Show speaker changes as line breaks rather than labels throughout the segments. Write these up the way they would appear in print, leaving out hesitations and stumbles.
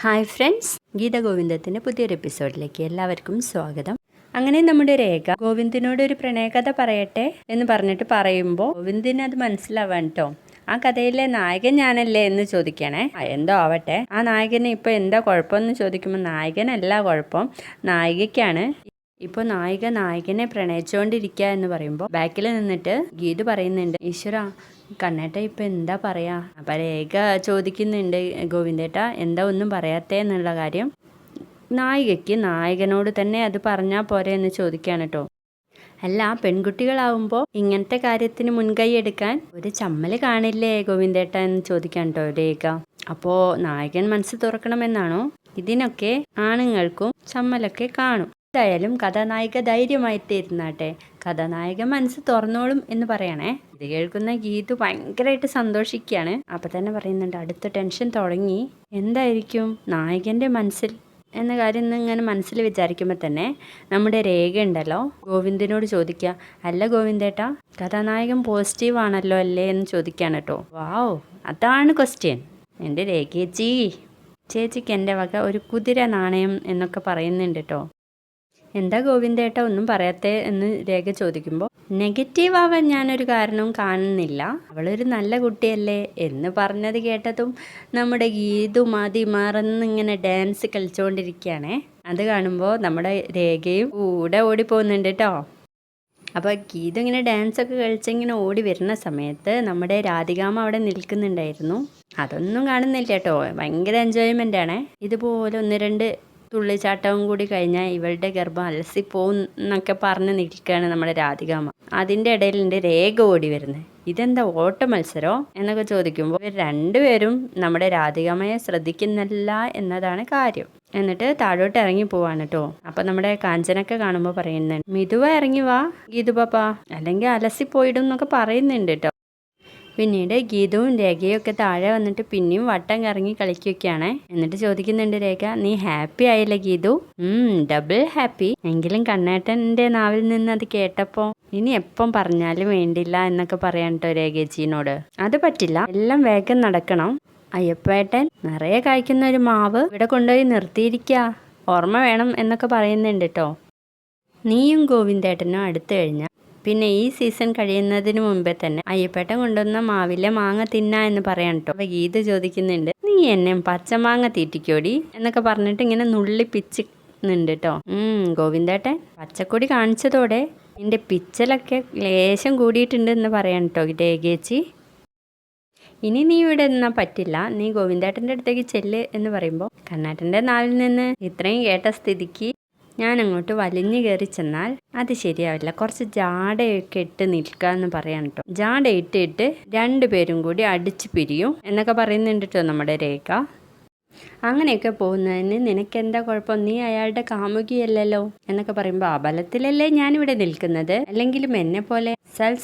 Hi friends, Geetha ഗോവിന്ദത്തിൻ്റെ പുതിയൊരു എപ്പിസോഡിലേക്ക് എല്ലാവർക്കും സ്വാഗതം. അങ്ങനെ നമ്മുടെ രേഖ ഗോവിന്ദിനോട് ഒരു പ്രണയകഥ പറയട്ടെ എന്ന് പറഞ്ഞിട്ട് പറയുമ്പോൾ ഗോവിന്ദിന് അത് മനസ്സിലാവാൻ കേട്ടോ. ആ കഥയിലെ നായകൻ ഞാനല്ലേ എന്ന് ചോദിക്കണേ. എന്തോ ആവട്ടെ, ആ നായകന് ഇപ്പോൾ എന്താ കുഴപ്പമെന്ന് ചോദിക്കുമ്പോൾ നായകനല്ല കുഴപ്പം, നായികയ്ക്കാണ്. ഇപ്പോൾ നായകനെ പ്രണയിച്ചുകൊണ്ടിരിക്കുക എന്ന് പറയുമ്പോൾ ബാക്കിൽ നിന്നിട്ട് ഗീതു പറയുന്നുണ്ട്, ഈശ്വര കണ്ണേട്ട ഇപ്പം എന്താ പറയാ. അപ്പം രേഖ ചോദിക്കുന്നുണ്ട്, ഗോവിന്ദേട്ട എന്താ ഒന്നും പറയാത്തേ എന്നുള്ള കാര്യം. നായികയ്ക്ക് നായകനോട് തന്നെ അത് പറഞ്ഞാൽ പോരെ എന്ന് ചോദിക്കുകയാണ് കേട്ടോ. അല്ല, പെൺകുട്ടികളാവുമ്പോൾ ഇങ്ങനത്തെ കാര്യത്തിന് മുൻകൈ എടുക്കാൻ ഒരു ചമ്മൽ കാണില്ലേ ഗോവിന്ദേട്ട എന്ന് ചോദിക്കാൻ കേട്ടോ രേഖ. അപ്പോൾ നായകൻ മനസ്സ് തുറക്കണമെന്നാണോ? ഇതിനൊക്കെ ആണുങ്ങൾക്കും ചമ്മലൊക്കെ കാണും. എന്തായാലും കഥാനായിക ധൈര്യമായിട്ട് ഇരുന്നാട്ടെ, കഥാനായകൻ മനസ്സ് തുറന്നോളും എന്ന് പറയണേ. ഇത് കേൾക്കുന്ന ഗീതു ഭയങ്കരമായിട്ട് സന്തോഷിക്കുകയാണ്. അപ്പം തന്നെ പറയുന്നുണ്ട്, അടുത്ത ടെൻഷൻ തുടങ്ങി, എന്തായിരിക്കും നായകൻ്റെ മനസ്സിൽ എന്ന കാര്യം ഇങ്ങനെ മനസ്സിൽ വിചാരിക്കുമ്പോൾ തന്നെ നമ്മുടെ രേഖ ഉണ്ടല്ലോ ഗോവിന്ദിനോട് ചോദിക്കുക, അല്ല ഗോവിന്ദേട്ടാ കഥാനായകൻ പോസിറ്റീവ് ആണല്ലോ അല്ലേ എന്ന് ചോദിക്കുകയാണ് കേട്ടോ. വാവ്, അതാണ് ക്വസ്റ്റ്യൻ. എൻ്റെ ചേച്ചിക്ക് എൻ്റെ വക ഒരു കുതിര നാണയം എന്നൊക്കെ പറയുന്നുണ്ട് കേട്ടോ. എന്താ ഗോവിന്ദേട്ട ഒന്നും പറയാത്തേ എന്ന് രേഖ ചോദിക്കുമ്പോൾ, നെഗറ്റീവ് ആവാൻ ഞാനൊരു കാരണവും കാണുന്നില്ല, അവളൊരു നല്ല കുട്ടിയല്ലേ എന്ന് പറഞ്ഞത് കേട്ടതും നമ്മുടെ ഗീതു മറന്നിങ്ങനെ ഡാൻസ് കളിച്ചുകൊണ്ടിരിക്കുകയാണേ. അത് കാണുമ്പോൾ നമ്മുടെ രേഖയും കൂടെ ഓടിപ്പോകുന്നുണ്ട് കേട്ടോ. അപ്പോൾ ഗീതു ഇങ്ങനെ ഡാൻസൊക്കെ കളിച്ചിങ്ങനെ ഓടി വരുന്ന സമയത്ത് നമ്മുടെ രാധികാമ്മ അവിടെ നിൽക്കുന്നുണ്ടായിരുന്നു. അതൊന്നും കാണുന്നില്ല കേട്ടോ, ഭയങ്കര എൻജോയ്മെൻ്റ് ആണ്. ഇതുപോലെ 1-2 തുള്ളിച്ചാട്ടവും കൂടി കഴിഞ്ഞാൽ ഇവളുടെ ഗർഭം അലസിപ്പോവും എന്നൊക്കെ പറഞ്ഞ് നിൽക്കുകയാണ് നമ്മുടെ രാധികാമ്മ. അതിൻ്റെ ഇടയിലുണ്ട് രേഖ ഓടി വരുന്നത്. ഇതെന്താ ഓട്ട മത്സരമോ എന്നൊക്കെ ചോദിക്കുമ്പോൾ രണ്ടുപേരും നമ്മുടെ രാധികാമ്മയെ ശ്രദ്ധിക്കുന്നില്ല എന്നതാണ് കാര്യം. എന്നിട്ട് താഴോട്ട് ഇറങ്ങി പോവാണ് കേട്ടോ. അപ്പം നമ്മുടെ കാഞ്ചനൊക്കെ കാണുമ്പോൾ പറയുന്നുണ്ട്, മിതുവ ഇറങ്ങി വാ ഗീതു പാപ്പ, അല്ലെങ്കിൽ അലസിപ്പോയിടും എന്നൊക്കെ പറയുന്നുണ്ട് കേട്ടോ. പിന്നീട് ഗീതവും രേഖയും ഒക്കെ താഴെ വന്നിട്ട് പിന്നെയും വട്ടം കറങ്ങി കളിക്കുകയാണ്. എന്നിട്ട് ചോദിക്കുന്നുണ്ട് രേഖ, നീ ഹാപ്പി ആയില്ലേ ഗീതു? Double happy. എങ്കിലും കണ്ണേട്ടൻ്റെ നാവിൽ നിന്ന് അത് കേട്ടപ്പോൾ ഇനി എപ്പം പറഞ്ഞാലും വേണ്ടില്ല എന്നൊക്കെ പറയാൻ കേട്ടോ രേഖേച്ചിനോട്. അത് പറ്റില്ല, എല്ലാം വേഗം നടക്കണം. അയ്യപ്പേട്ടൻ നിറയെ കായ്ക്കുന്ന ഒരു മാവ് ഇവിടെ കൊണ്ടുപോയി നിർത്തിയിരിക്കുക, ഓർമ്മ വേണം എന്നൊക്കെ പറയുന്നുണ്ട് കേട്ടോ. നീയും ഗോവിന്ദേട്ടനും അടുത്ത് കഴിഞ്ഞാൽ പിന്നെ ഈ സീസൺ കഴിയുന്നതിന് മുമ്പേ തന്നെ അയ്യപ്പേട്ടൻ കൊണ്ടുവന്ന മാവിലെ മാങ്ങ തിന്നാ എന്ന് പറയാൻ കേട്ടോ. അപ്പോൾ ഗീത ചോദിക്കുന്നുണ്ട്, നീ എന്നെ പച്ചമാങ്ങ തീറ്റിക്കോടി എന്നൊക്കെ പറഞ്ഞിട്ട് ഇങ്ങനെ നുള്ളിപ്പിച്ചുന്നുണ്ട് കേട്ടോ. ഗോവിന്ദേട്ടൻ പച്ചക്കൊടി കാണിച്ചതോടെ എൻ്റെ പിച്ചലൊക്കെ ലേശം കൂടിയിട്ടുണ്ട് എന്ന് പറയാൻ കേട്ടോ രേഖേച്ചി. ഇനി നീ ഇവിടെ നിന്നാൽ പറ്റില്ല, നീ ഗോവിന്ദേട്ടൻ്റെ അടുത്തേക്ക് ചെല്ല് എന്ന് പറയുമ്പോൾ കണ്ണേട്ടൻ്റെ നാവിൽ നിന്ന് ഇത്രയും കേട്ട സ്ഥിതിക്ക് ഞാൻ അങ്ങോട്ട് വലിഞ്ഞു കയറി ചെന്നാൽ അത് ശരിയാവില്ല, കുറച്ച് ജാടയൊക്കെ ഇട്ട് നിൽക്കുക എന്ന് പറയാൻ കേട്ടോ. ജാട ഇട്ടിട്ട് 2 പേരും കൂടി അടിച്ചു പിരിയും എന്നൊക്കെ പറയുന്നുണ്ട് കേട്ടോ നമ്മുടെ രേഖ. അങ്ങനെയൊക്കെ പോകുന്നതിന് നിനക്കെന്താ കുഴപ്പം, നീ അയാളുടെ കാമുകിയല്ലല്ലോ എന്നൊക്കെ പറയുമ്പോൾ അബലത്തിലല്ലേ ഞാനിവിടെ നിൽക്കുന്നത്, അല്ലെങ്കിലും എന്നെ പോലെ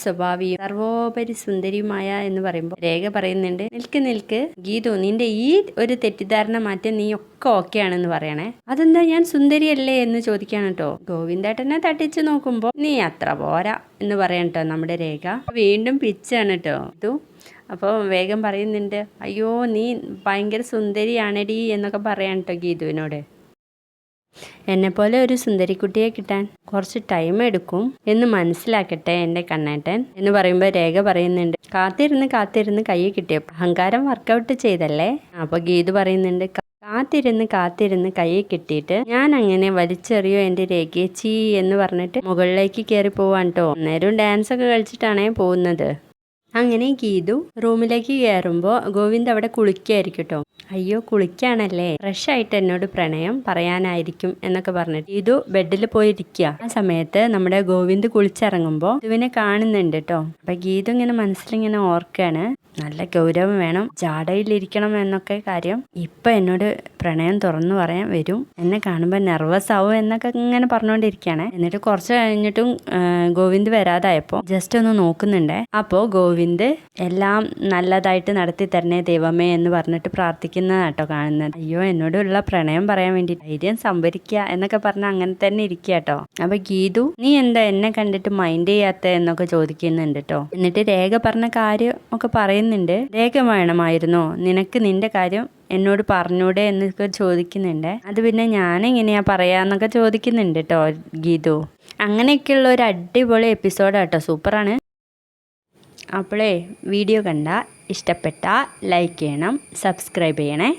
സ്വഭാവിയും സർവോപരി സുന്ദരിയുമായ എന്ന് പറയുമ്പോൾ രേഖ പറയുന്നുണ്ട്, നിൽക്ക് ഗീതു, നിന്റെ ഈ ഒരു തെറ്റിദ്ധാരണ മാറ്റി നീ ഒക്കെ ഓക്കെയാണെന്ന് പറയണേ. അതെന്താ, ഞാൻ സുന്ദരിയല്ലേ എന്ന് ചോദിക്കാണ് കേട്ടോ. ഗോവിന്ദേട്ടനെ തട്ടിച്ചു നോക്കുമ്പോൾ നീ അത്ര പോരാ എന്ന് പറയാൻ കേട്ടോ നമ്മുടെ രേഖ. വീണ്ടും പിച്ചാണ് കേട്ടോ ഇത്. അപ്പോൾ വേഗം പറയുന്നുണ്ട്, അയ്യോ നീ ഭയങ്കര സുന്ദരിയാണെടി എന്നൊക്കെ പറയാൻ കേട്ടോ ഗീതുവിനോട്. എന്നെപ്പോലെ ഒരു സുന്ദരിക്കുട്ടിയെ കിട്ടാൻ കുറച്ച് ടൈം എടുക്കും എന്ന് മനസ്സിലാക്കട്ടെ എൻ്റെ കണ്ണേട്ടൻ എന്ന് പറയുമ്പോൾ രേഖ പറയുന്നുണ്ട്, കാത്തിരുന്ന് കൈ കിട്ടിയപ്പോൾ അഹങ്കാരം വർക്കൗട്ട് ചെയ്തല്ലേ. അപ്പോൾ ഗീതു പറയുന്നുണ്ട്, കാത്തിരുന്ന് കൈ കിട്ടിയിട്ട് ഞാൻ അങ്ങനെ വലിച്ചെറിയോ എൻ്റെ രേഖേച്ചി എന്ന് പറഞ്ഞിട്ട് മുകളിലേക്ക് കയറി പോവാൻ കേട്ടോ. അന്നേരം ഡാൻസൊക്കെ കളിച്ചിട്ടാണേ പോകുന്നത്. അങ്ങനെ ഗീതു റൂമിലേക്ക് കയറുമ്പോൾ ഗോവിന്ദ് അവിടെ കുളിക്കായിരിക്കും കേട്ടോ. അയ്യോ കുളിക്കാണല്ലേ, ഫ്രഷ് ആയിട്ട് എന്നോട് പ്രണയം പറയാനായിരിക്കും എന്നൊക്കെ പറഞ്ഞിട്ട് ഗീതു ബെഡിൽ പോയിരിക്കുക. ആ സമയത്ത് നമ്മുടെ ഗോവിന്ദ് കുളിച്ചിറങ്ങുമ്പോൾ ഗീതുവിനെ കാണുന്നുണ്ട് കേട്ടോ. അപ്പൊ ഗീതു ഇങ്ങനെ മനസ്സിലിങ്ങനെ ഓർക്കാണ്, നല്ല ഗൗരവം വേണം, ജാടയിലിരിക്കണം എന്നൊക്കെ കാര്യം. ഇപ്പൊ എന്നോട് പ്രണയം തുറന്നു പറയാൻ വരും, എന്നെ കാണുമ്പോൾ നെർവസ് ആവും എന്നൊക്കെ ഇങ്ങനെ പറഞ്ഞുകൊണ്ടിരിക്കുകയാണ്. എന്നിട്ട് കുറച്ച് കഴിഞ്ഞിട്ടും ഗോവിന്ദ് വരാതായപ്പോൾ ജസ്റ്റ് ഒന്ന് നോക്കുന്നുണ്ടേ. അപ്പോൾ ഗോവിന്ദ് എല്ലാം നല്ലതായിട്ട് നടത്തി തരണേ ദൈവമേ എന്ന് പറഞ്ഞിട്ട് പ്രാർത്ഥിക്കുന്നതാട്ടോ കാണുന്നത്. അയ്യോ എന്നോടുള്ള പ്രണയം പറയാൻ വേണ്ടി ധൈര്യം സംഭരിക്കുക എന്നൊക്കെ പറഞ്ഞ് അങ്ങനെ തന്നെ ഇരിക്കുക കേട്ടോ. അപ്പൊ ഗീതു നീ എന്താ എന്നെ കണ്ടിട്ട് മൈൻഡ് ചെയ്യാത്ത എന്നൊക്കെ ചോദിക്കുന്നുണ്ട് കേട്ടോ. എന്നിട്ട് രേഖ പറഞ്ഞ കാര്യം ഒക്കെ പറയുന്നു പറയുന്നുണ്ട്, രേഖ വേണമായിരുന്നോ, നിനക്ക് നിന്റെ കാര്യം എന്നോട് പറഞ്ഞൂടെ എന്നൊക്കെ ചോദിക്കുന്നുണ്ട്. അത് പിന്നെ ഞാനെങ്ങനെയാ പറയാന്നൊക്കെ ചോദിക്കുന്നുണ്ട് കേട്ടോ ഗീതു. അങ്ങനെയൊക്കെയുള്ള ഒരു അടിപൊളി എപ്പിസോഡാട്ടോ, സൂപ്പറാണ്. അപ്പോളേ വീഡിയോ കണ്ടാൽ ഇഷ്ടപ്പെട്ടാൽ ലൈക്ക് ചെയ്യണം, സബ്സ്ക്രൈബ് ചെയ്യണേ.